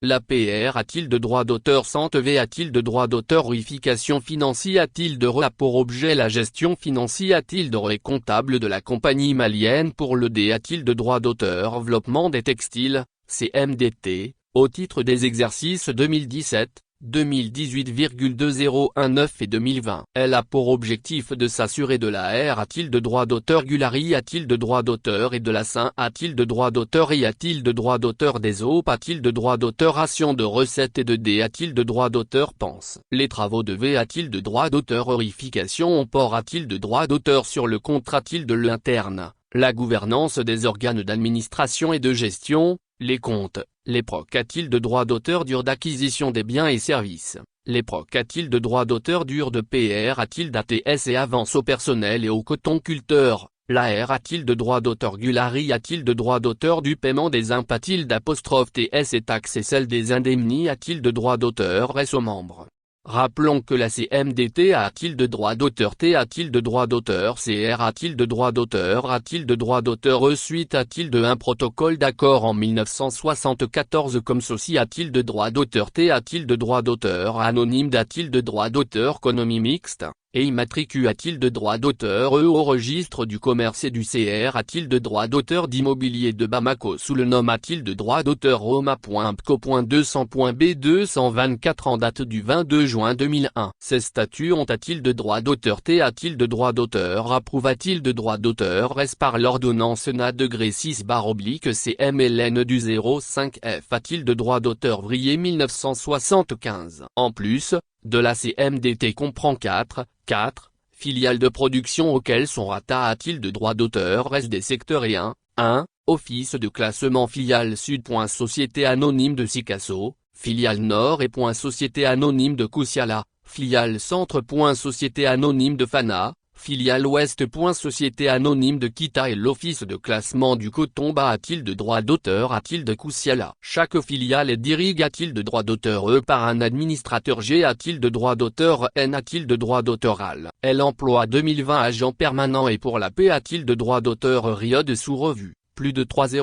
L'APR a-t-il de droit d'auteur? V a-t-il de droit d'auteur? Rification financière a-t-il de a pour objet la gestion financière? A-t-il de comptable de la compagnie malienne pour le D? A-t-il de droit d'auteur? Développement des textiles, CMDT, au titre des exercices 2017, 2018,2019 et 2020. Elle a pour objectif de s'assurer de la R. A-t-il de droit d'auteur? Gulari a-t-il de droit d'auteur? Et de la Saint a-t-il de droit d'auteur? Et a-t-il de droit d'auteur? Des OP a-t-il de droit d'auteur? Ration de recettes et de D a-t-il de droit d'auteur? Pense. Les travaux de V a-t-il de droit d'auteur? Horrification port a-t-il de droit d'auteur sur le contrat? A-t-il de l'interne? La gouvernance des organes d'administration et de gestion, les comptes, les PROC a-t-il de droit d'auteur? Dur d'acquisition des biens et services, les PROC a-t-il de droit d'auteur? Dur de PR a-t-il d'ATS et avance au personnel et aux cotonculteurs, la R a-t-il de droit d'auteur? Gulari a-t-il de droit d'auteur? Du paiement des impôts a-t-il d'apostrophe TS et taxes et celle des indemnités a-t-il de droit d'auteur? S aux membres. Rappelons que la CMDT a-t-il de droit d'auteur? T a-t-il de droit d'auteur? CR a-t-il de droit d'auteur? A-t-il de droit d'auteur? Suite a-t-il de un protocole d'accord en 1974 comme ceci? A-t-il de droit d'auteur? T a-t-il de droit d'auteur? Anonyme a-t-il de droit d'auteur? Économie mixte, et immatricule a-t-il de droit d'auteur? Au registre du commerce et du CR a-t-il de droit d'auteur? D'immobilier de Bamako sous le nom a-t-il de droit d'auteur? Roma.pco.200.b 224 en date du 22 juin 2001. Ces statuts ont-ils de droit d'auteur? T a-t-il de droit d'auteur? Approuve-t-il de droit d'auteur? S par l'ordonnance NA-6/CMLN du 05 F a-t-il de droit d'auteur? Vrier 1975. En plus, de la CMDT comprend 4 filiales de production auxquelles sont rattachées. A-t-il de droit d'auteur? Reste des secteurs et 1. Office de classement filiale Sud. Société anonyme de Sikasso, filiale Nord et Société anonyme de Koussiala, filiale Centre. Société anonyme de Fana, filiale Ouest. Société anonyme de Kita et l'office de classement du coton. Bas a-t-il de droit d'auteur? A-t-il de Koussiala? Chaque filiale est dirigée. A-t-il de droit d'auteur? Par un administrateur. G a-t-il de droit d'auteur? N a-t-il de droit d'auteur? Elle emploie 2020 agents permanents. Et pour la P a-t-il de droit d'auteur? Riode sous revue. Plus de 3000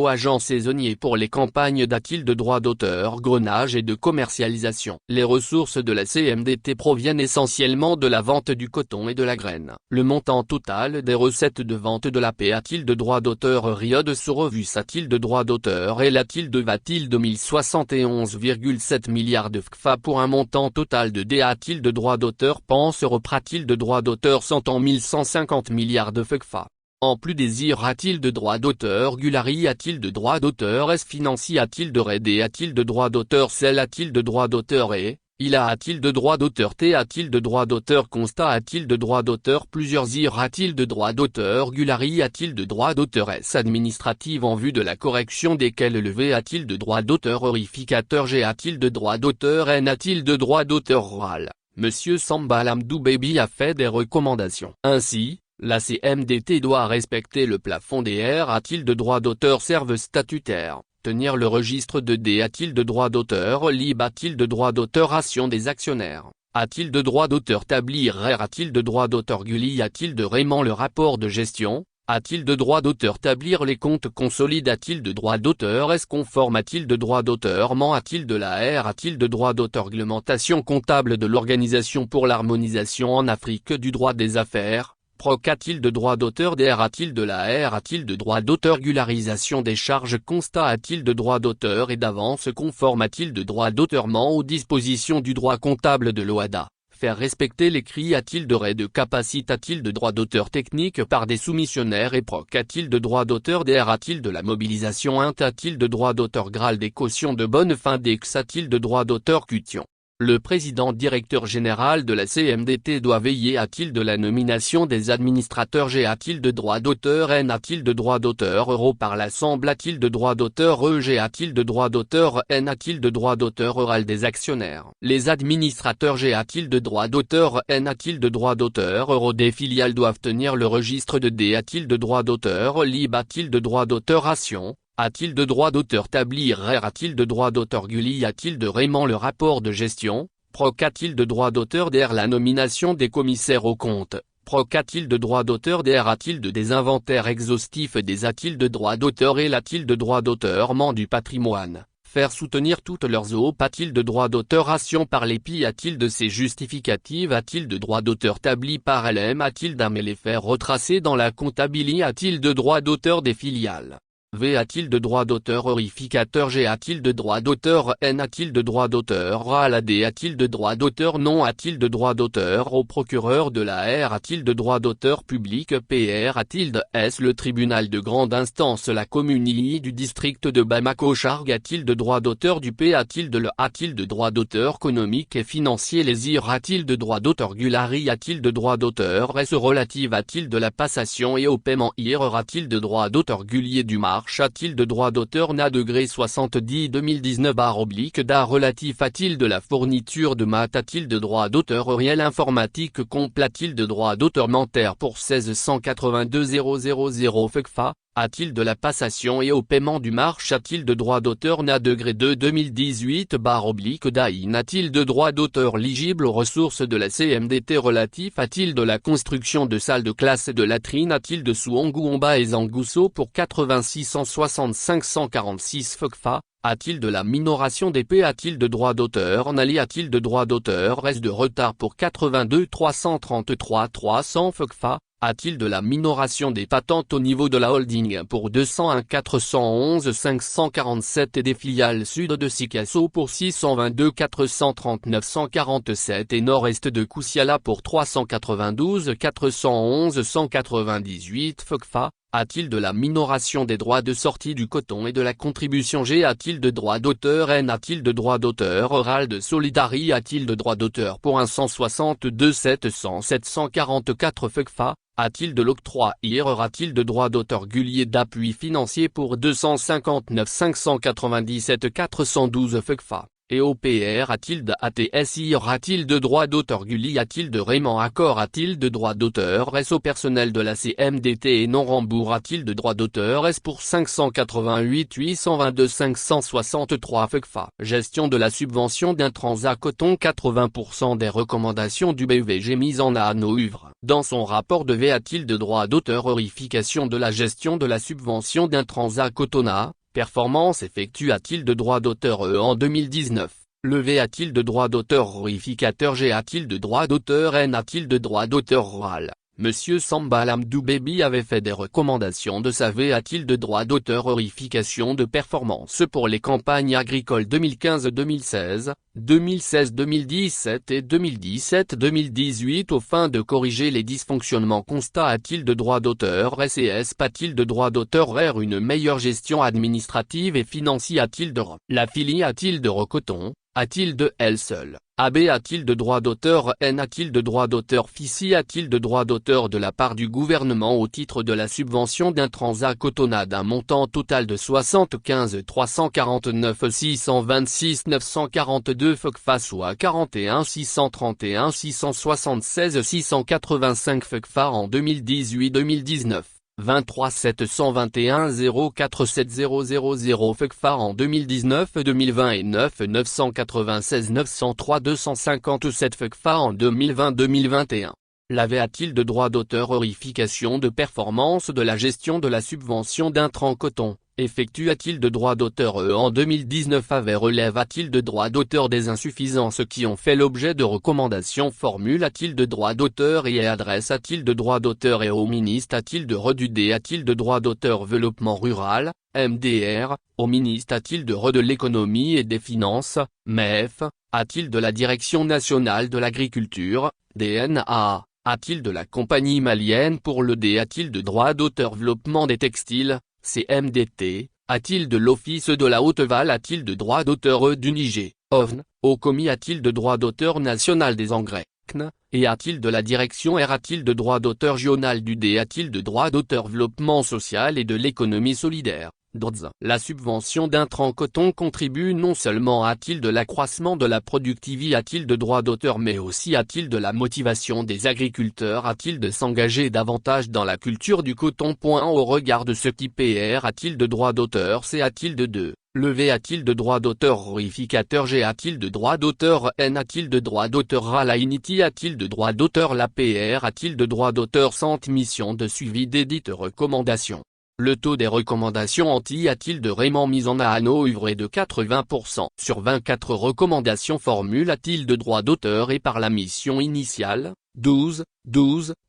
agents saisonniers pour les campagnes. A-t-il de droit d'auteur? Grenage et de commercialisation. Les ressources de la CMDT proviennent essentiellement de la vente du coton et de la graine. Le montant total des recettes de vente de la P a-t-il de droit d'auteur? Riode sous revue. A-t-il de droit d'auteur? Et a-t-il de va-t-il de 1071,7 milliards de FCFA pour un montant total de D? A-t-il de droit d'auteur? Pense Europe a-t-il de droit d'auteur? 1150 milliards de FCFA. En plus désir a-t-il de droit d'auteur? Gulari a-t-il de droit d'auteur? S financier a-t-il de RD? A-t-il de droit d'auteur? Cell a-t-il de droit d'auteur? Et il a-t-il de droit d'auteur? T a-t-il de droit d'auteur? Constat a-t-il de droit d'auteur? Plusieurs IR a-t-il de droit d'auteur? Gulari a-t-il de droit d'auteur? S administrative en vue de la correction desquelles le V a-t-il de droit d'auteur? Horrificateur. G a-t-il de droit d'auteur? N a-t-il de droit d'auteur? Oral. Monsieur Samba Lamdou Baby a fait des recommandations. Ainsi, la CMDT doit respecter le plafond des R. A-t-il de droit d'auteur? Serve statutaire. Tenir le registre de D. A-t-il de droit d'auteur? Lib. A-t-il de droit d'auteur? Ration des actionnaires. A-t-il de droit d'auteur? Tablir R. A-t-il de droit d'auteur? Gulli a-t-il de Raymond le rapport de gestion? A-t-il de droit d'auteur? Tablir les comptes consolides. A-t-il de droit d'auteur? Est-ce conforme? A-t-il de droit d'auteur? Ment. A-t-il de la R? A-t-il de droit d'auteur? Réglementation comptable de l'Organisation pour l'harmonisation en Afrique du droit des affaires. PROC a-t-il de droit d'auteur? DR a-t-il de la R? A-t-il de droit d'auteur? Régularisation des charges. Constat a-t-il de droit d'auteur et d'avance conforme? A-t-il de droit d'auteur? Ment aux dispositions du droit comptable de l'OHADA. Faire respecter l'écrit. A-t-il de raid de capacité? A-t-il de droit d'auteur technique par des soumissionnaires? Et PROC a-t-il de droit d'auteur? DR a-t-il de la mobilisation? Int a-t-il de droit d'auteur? Graal des cautions de bonne fin. DEX a-t-il de droit d'auteur? Cution. Le président directeur général de la CMDT doit veiller. A-t-il de la nomination des administrateurs? G a-t-il de droit d'auteur? N a-t-il de droit d'auteur? Euro par l'Assemblée a-t-il de droit d'auteur? EG a-t-il de droit d'auteur? N a-t-il de droit d'auteur? Oral des actionnaires. Les administrateurs. G a-t-il de droit d'auteur? N a-t-il de droit d'auteur? Euro des filiales doivent tenir le registre de D. A-t-il de droit d'auteur? Lib. A-t-il de droit d'auteur? Ration. A-t-il de droit d'auteur? Tablir R. A-t-il de droit d'auteur? Gulli a-t-il de Raymond le rapport de gestion? PROC a-t-il de droit d'auteur? DR la nomination des commissaires aux comptes. PROC a-t-il de droit d'auteur? DR a-t-il de des inventaires exhaustifs? Des a-t-il de droit d'auteur? Et a-t-il de droit d'auteur? Ment du patrimoine. Faire soutenir toutes leurs OP a-t-il de droit d'auteur ration par l'EPI a-t-il de ces justificatives a-t-il de droit d'auteur établi par LM a-t-il d'aimer les faire retracer dans la comptabilité a-t-il de droit d'auteur des filiales V a-t-il de droit d'auteur horrificateur G a-t-il de droit d'auteur N a-t-il de droit d'auteur RAL AD a-t-il de droit d'auteur Non a-t-il de droit d'auteur au procureur de la R a-t-il de droit d'auteur public PR a-t-il de S le tribunal de grande instance la commune II du district de Bamako Charg a-t-il de droit d'auteur du P a-t-il de le a-t-il de droit d'auteur économique et financier les IR a-t-il de droit d'auteur Gulari a-t-il de droit d'auteur S relative a-t-il de la passation et au paiement IR a-t-il de droit d'auteur Gullier du Mar a-t-il de droit d'auteur NA degré 70 2019/DA relatif a-t-il de la fourniture de maths a-t-il de droit d'auteur réel informatique complet a-t-il de droit d'auteur mentaire pour 1682 000 FECFA, a-t-il de la passation et au paiement du marche a-t-il de droit d'auteur NA degré 2 2018/DAIN a-t-il de droit d'auteur ligible aux ressources de la CMDT relatif a-t-il de la construction de salles de classe et de latrines a-t-il de Souangouomba et Zangousso pour 8665 146 FECFA, a-t-il de la minoration d'épée a-t-il de droit d'auteur Nali a-t-il de droit d'auteur reste de retard pour 82 333 300 FECFA, a-t-il de la minoration des patentes au niveau de la holding pour 201 411 547 et des filiales sud de Sikasso pour 622 439 147 et nord-est de Koussiala pour 392 411 198 FECFA, a-t-il de la minoration des droits de sortie du coton et de la contribution G a-t-il de droit d'auteur N a-t-il de droit d'auteur oral de Solidari a-t-il de droit d'auteur pour un 162 700 744 FECFA, a-t-il de l'octroi IR a-t-il de droit d'auteur Gullier d'appui financier pour 259 597 412 FECFA, et OPR a-t-il de ATSIR a-t-il de droit d'auteur Gulli a-t-il de Raymond Accord a-t-il de droit d'auteur S au personnel de la CMDT et non rembourg a-t-il de droit d'auteur S pour 588 822 563 FECFA. Gestion de la subvention d'intrants à coton 80% des recommandations du BVG mises en œuvre. Dans son rapport de V a-t-il de droit d'auteur horrification de la gestion de la subvention d'intrants à cotona performance effectue a-t-il de droit d'auteur en 2019, levé a-t-il de droit d'auteur horrificateur G a-t-il de droit d'auteur N a-t-il de droit d'auteur oral. Monsieur Samba Lamdou Baby avait fait des recommandations de sa V a-t-il de droit d'auteur horrification de performance pour les campagnes agricoles 2015-2016, 2016-2017 et 2017-2018 aux fins de corriger les dysfonctionnements constat a-t-il de droit d'auteur SES a-t-il de droit d'auteur R une meilleure gestion administrative et financière a-t-il de la filie a-t-il de recoton, a-t-il de elle seule. AB a-t-il de droit d'auteur N a-t-il de droit d'auteur FICI a-t-il de droit d'auteur de la part du gouvernement au titre de la subvention d'intrants à cotona d'un montant total de 75 349 626 942 FECFA soit 41 631 676 685 FECFA en 2018-2019. 23 721 047 000 FECFA en 2019-2020 et 9 996 903 257 FECFA en 2020-2021. L'AV a-t-il de droit d'auteur horrification de performance de la gestion de la subvention d'intrants coton, effectue-t-il de droit d'auteur en 2019 AV relève-t-il de droit d'auteur des insuffisances qui ont fait l'objet de recommandations formule-t-il de droit d'auteur et adresse-t-il de droit d'auteur et au ministre a-t-il de redudé a-t-il de droit d'auteur développement rural, MDR, au ministre a-t-il de de l'économie et des finances, MEF, a-t-il de la direction nationale de l'agriculture, DNA, a-t-il de la compagnie malienne pour le D a-t-il de droit d'auteur développement des textiles, CMDT, a-t-il de l'Office de la Haute-Val a-t-il de droit d'auteur du Niger, OVN, au commis a-t-il de droit d'auteur national des engrais, CN, et a-t-il de la direction R a-t-il de droit d'auteur régional du D a-t-il de droit d'auteur développement social et de l'économie solidaire, DRDS. La subvention d'intrants coton contribue non seulement a-t-il de l'accroissement de la productivité a-t-il de droit d'auteur mais aussi a-t-il de la motivation des agriculteurs a-t-il de s'engager davantage dans la culture du coton. Au regard de ce qui PR a-t-il de droit d'auteur C a-t-il de levé a-t-il de droit d'auteur horrificateur G a-t-il de droit d'auteur N a-t-il de droit d'auteur à la Unity a-t-il de droit d'auteur la PR a-t-il de droit d'auteur sans mission de suivi des dites recommandations. Le taux des recommandations anti a-t-il de Raymond mises en œuvre est de 80%. Sur 24 recommandations formulées a-t-il de droit d'auteur et par la mission initiale, 12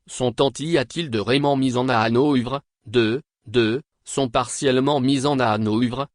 sont anti a-t-il de Raymond mises en œuvre, 2 sont partiellement mises en œuvre,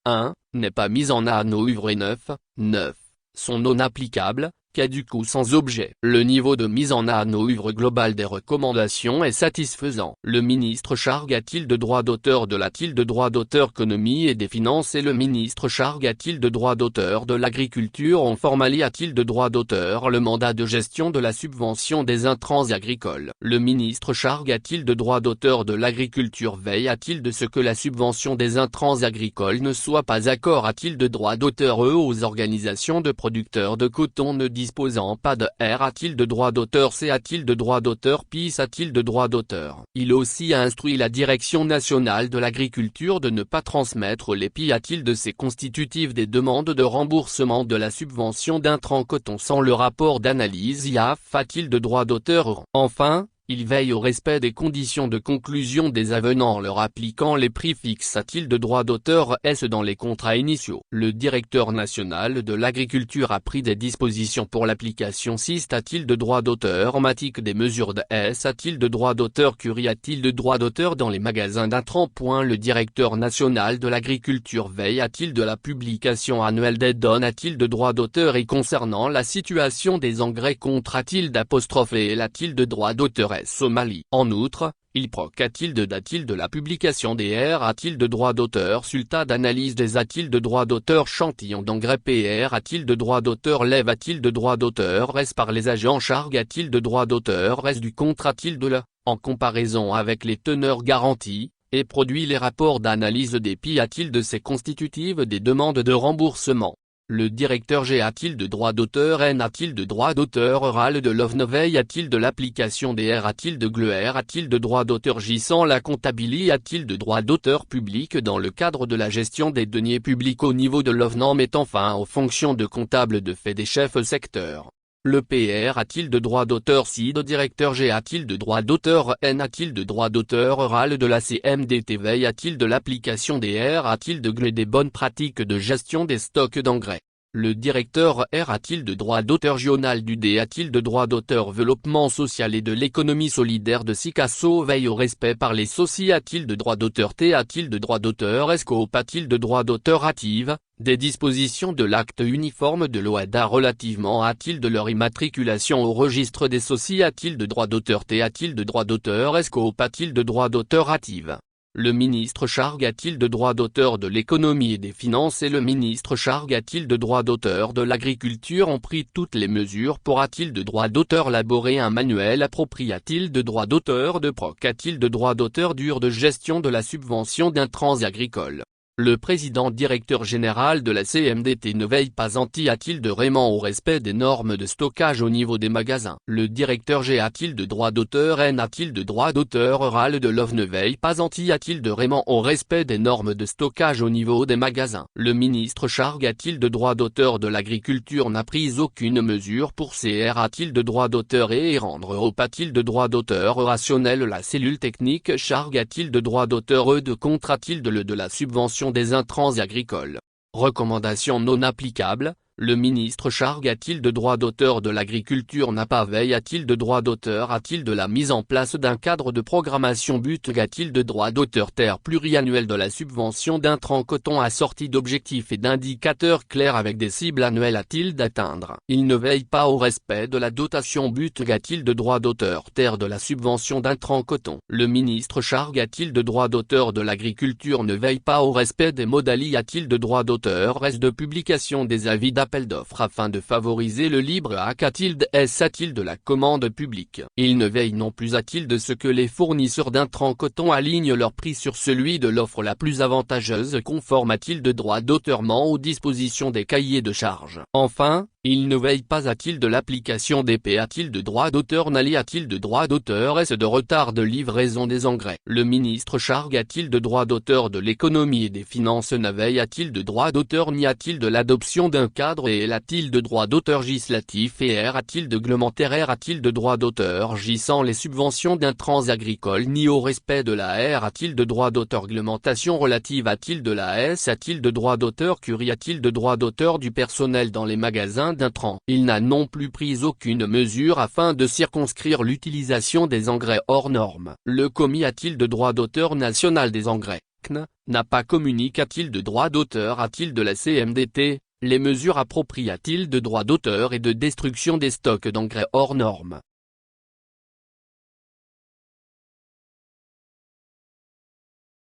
1 n'est pas mise en œuvre et 9 sont non applicables, caduques ou sans objet. Le niveau de mise en œuvre global des recommandations est satisfaisant. Le ministre charge a-t-il de droit d'auteur de la-t-il de droit d'auteur économie et des finances et le ministre charge a-t-il de droit d'auteur de l'agriculture ont formalisé a-t-il de droit d'auteur le mandat de gestion de la subvention des intrants agricoles. Le ministre charge a-t-il de droit d'auteur de l'agriculture veille a-t-il de ce que la subvention des intrants agricoles ne soit pas accord a-t-il de droit d'auteur aux organisations de producteurs de coton ne disposant pas de R a-t-il de droit d'auteur C a-t-il de droit d'auteur PIS a-t-il de droit d'auteur. Il aussi a instruit la Direction nationale de l'agriculture de ne pas transmettre les PI a-t-il de ces constitutifs des demandes de remboursement de la subvention d'intrants coton sans le rapport d'analyse IAF a-t-il de droit d'auteur. Enfin, il veille au respect des conditions de conclusion des avenants leur appliquant les prix fixes a-t-il de droit d'auteur S dans les contrats initiaux. Le directeur national de l'agriculture a pris des dispositions pour l'application 6 a-t-il de droit d'auteur matique des mesures de S a-t-il de droit d'auteur Curie a-t-il de droit d'auteur dans les magasins d'intrants. Le directeur national de l'agriculture veille a-t-il de la publication annuelle des données a-t-il de droit d'auteur et concernant la situation des engrais a-t-il d'apostrophe et a-t-il de droit d'auteur au Mali. En outre, il proc a-t-il de la publication des R a-t-il de droit d'auteur sulta d'analyse des a-t-il de droit d'auteur chantillon d'engrais PR a-t-il de droit d'auteur lève a-t-il de droit d'auteur S par les agents charge a-t-il de droit d'auteur S du contrat a-t-il de la, en comparaison avec les teneurs garanties, et produit les rapports d'analyse des PI a-t-il de ces constitutives des demandes de remboursement. Le directeur G a-t-il de droit d'auteur N a-t-il de droit d'auteur oral de l'OVNEVEI a-t-il de l'application des R a-t-il de GLER a-t-il de droit d'auteur J sans la comptabilité a-t-il de droit d'auteur public dans le cadre de la gestion des deniers publics au niveau de l'OVNAM mettant fin aux fonctions de comptable de fait des chefs secteurs. Le PR a-t-il de droit d'auteur si le directeur G a-t-il de droit d'auteur N a-t-il de droit d'auteur oral de la CMDT veille a-t-il de l'application des R a-t-il de GLE des bonnes pratiques de gestion des stocks d'engrais. Le directeur R a-t-il de droit d'auteur régional du D a-t-il de droit d'auteur développement social et de l'économie solidaire de Sikasso veille au respect par les soci a-t-il de droit d'auteur T a-t-il de droit d'auteur Escope a-t-il de droit d'auteur active, des dispositions de l'acte uniforme de l'OADA relativement a-t-il de leur immatriculation au registre des soci a-t-il de droit d'auteur T a-t-il de droit d'auteur Escope a-t-il de droit d'auteur active. Le ministre charge a-t-il de droit d'auteur de l'économie et des finances et le ministre charge a-t-il de droit d'auteur de l'agriculture ont pris toutes les mesures pour a-t-il de droit d'auteur élaborer un manuel approprié a-t-il de droit d'auteur de proc a-t-il de droit d'auteur dur de gestion de la subvention d'intrants agricoles. Le président directeur général de la CMDT ne veille pas anti a-t-il de Raymond au respect des normes de stockage au niveau des magasins. Le directeur G a-t-il de droit d'auteur N a-t-il de droit d'auteur oral de l'OV ne veille pas anti a-t-il de Raymond au respect des normes de stockage au niveau des magasins. Le ministre charge a-t-il de droit d'auteur de l'agriculture n'a pris aucune mesure pour CR a-t-il de droit d'auteur et rendre au a-t-il de droit d'auteur rationnel la cellule technique charge a-t-il de droit d'auteur de contrat a-t-il de la subvention des intrants agricoles. Recommandation non applicable, le ministre charge a-t-il de droit d'auteur de l'agriculture n'a pas veille a-t-il de droit d'auteur a-t-il de la mise en place d'un cadre de programmation but a-t-il de droit d'auteur terre pluriannuel de la subvention d'intrants coton assorti d'objectifs et d'indicateurs clairs avec des cibles annuelles a-t-il d'atteindre. Il ne veille pas au respect de la dotation but a-t-il de droit d'auteur terre de la subvention d'intrants coton. Le ministre charge a-t-il de droit d'auteur de l'agriculture ne veille pas au respect des modalités a-t-il de droit d'auteur reste de publication des avis d'appel d'offres afin de favoriser le libre a-t-il de S a-t-il de la commande publique. Il ne veille non plus a-t-il de ce que les fournisseurs d'intrants coton alignent leur prix sur celui de l'offre la plus avantageuse conforme a-t-il de droit d'auteur aux dispositions des cahiers de charges. Enfin, Il ne veille pas a-t-il de l'application des P a-t-il de droit d'auteur Nali a-t-il de droit d'auteur Est-ce de retard de livraison des engrais Le ministre Charg a-t-il de droit d'auteur de l'économie et des finances Naveille a-t-il de droit d'auteur N'y a-t-il de l'adoption d'un cadre et a-t-il de droit d'auteur législatif et R a-t-il de réglementaire a-t-il de droit d'auteur J sans les subventions d'intrants agricoles ni au respect de la R a-t-il de droit d'auteur Réglementation relative a-t-il de la S a-t-il de droit d'auteur Curie a-t-il de droit d'auteur du personnel dans les magasins d'intrants. Il n'a non plus pris aucune mesure afin de circonscrire l'utilisation des engrais hors normes. Le COMI a-t-il de droit d'auteur national des engrais CNE, n'a pas communiqué a-t-il de droit d'auteur a-t-il de la CMDT, les mesures appropriées a-t-il de droit d'auteur et de destruction des stocks d'engrais hors normes.